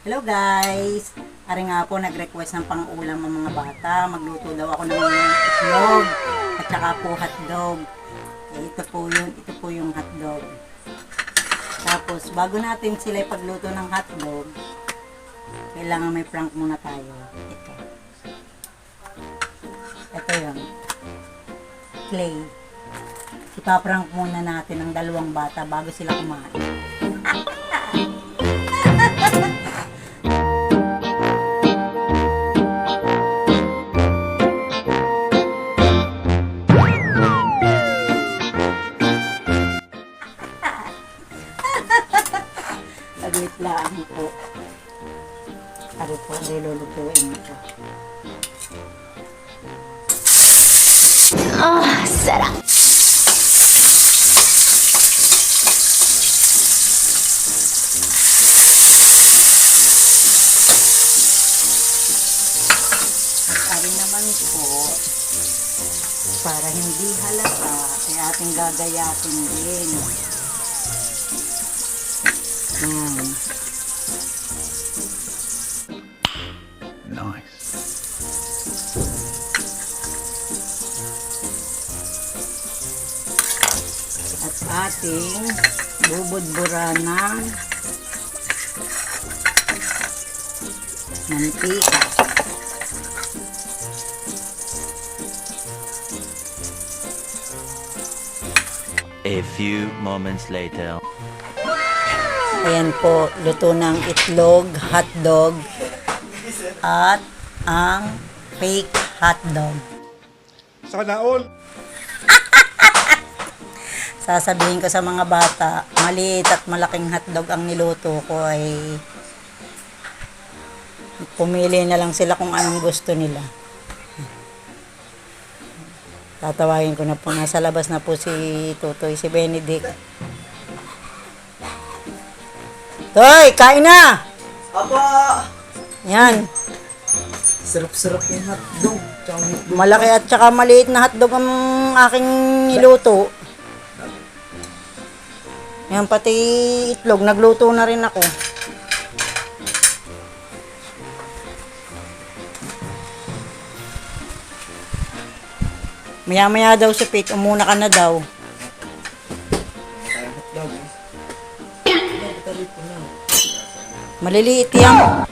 Hello guys! Ari nga po nag-request ng pang-ulam ng mga bata. Magluto daw ako ng itlog at saka po hotdog. Ito po yung hotdog. Tapos bago natin sila ipagluto ng hotdog, kailangan may prank muna tayo. Ito yun. Clay. Ipaprank muna natin ang dalawang bata bago sila kumain. Saglit lang po. Ari po, nilulutuin ito. Sarap! Ari naman po, para hindi halata, ay ating gagayatin din. Nice. At ating bubudbura ng mantika. A few moments later. Ayan po, luto ng itlog, hotdog, at ang fake hotdog. Sana all. Sasabihin ko sa mga bata, maliit at malaking hotdog ang niluto ko ay pumili na lang sila kung anong gusto nila. Tatawagin ko na po, nasa labas na po si Tutoy, si Benedict. Toy, kain na! Aba! Yan. Sarap-sarap yung hotdog. Malaki at saka maliit na hotdog ang aking niluto. Yan, pati itlog, nagluto na rin ako. Maya-maya daw si Pete, umuna ka na daw. Maliliit yan.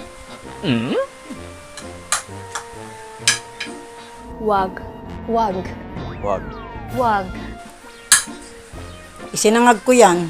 Wag. Wag. Wag. Wag. Isinangag ko yan.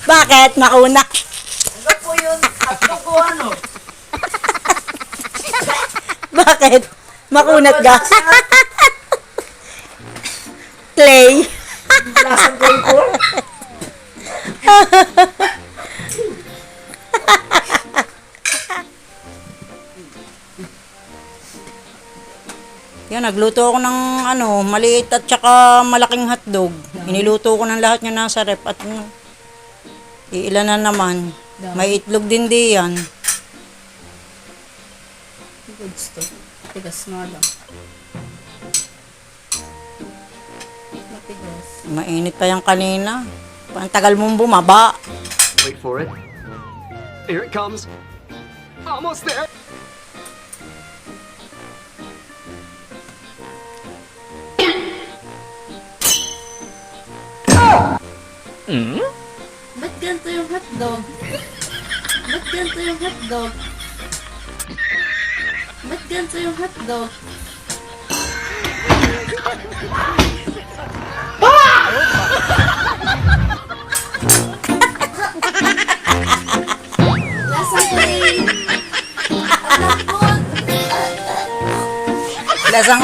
Bakit? Mauna. Ano po yun? Hotdog ko ano? Bakit? Makunat ka? Clay. Lasang gold ko? Yan, nagluto ako ng maliit at saka malaking hotdog. Iniluto ko ng lahat niya nasa rep at iilan na naman. May itlog din diyan. Goods to. Tigas nga lang. Matigas. Mainit pa yan kanina. Ang tagal mong bumaba. Wait for it. Here it comes. Almost there. Ba't ganito yung hotdog? Ba't ganito yung hotdog? Ba't ganito yung hotdog? Lasang clay! Lasang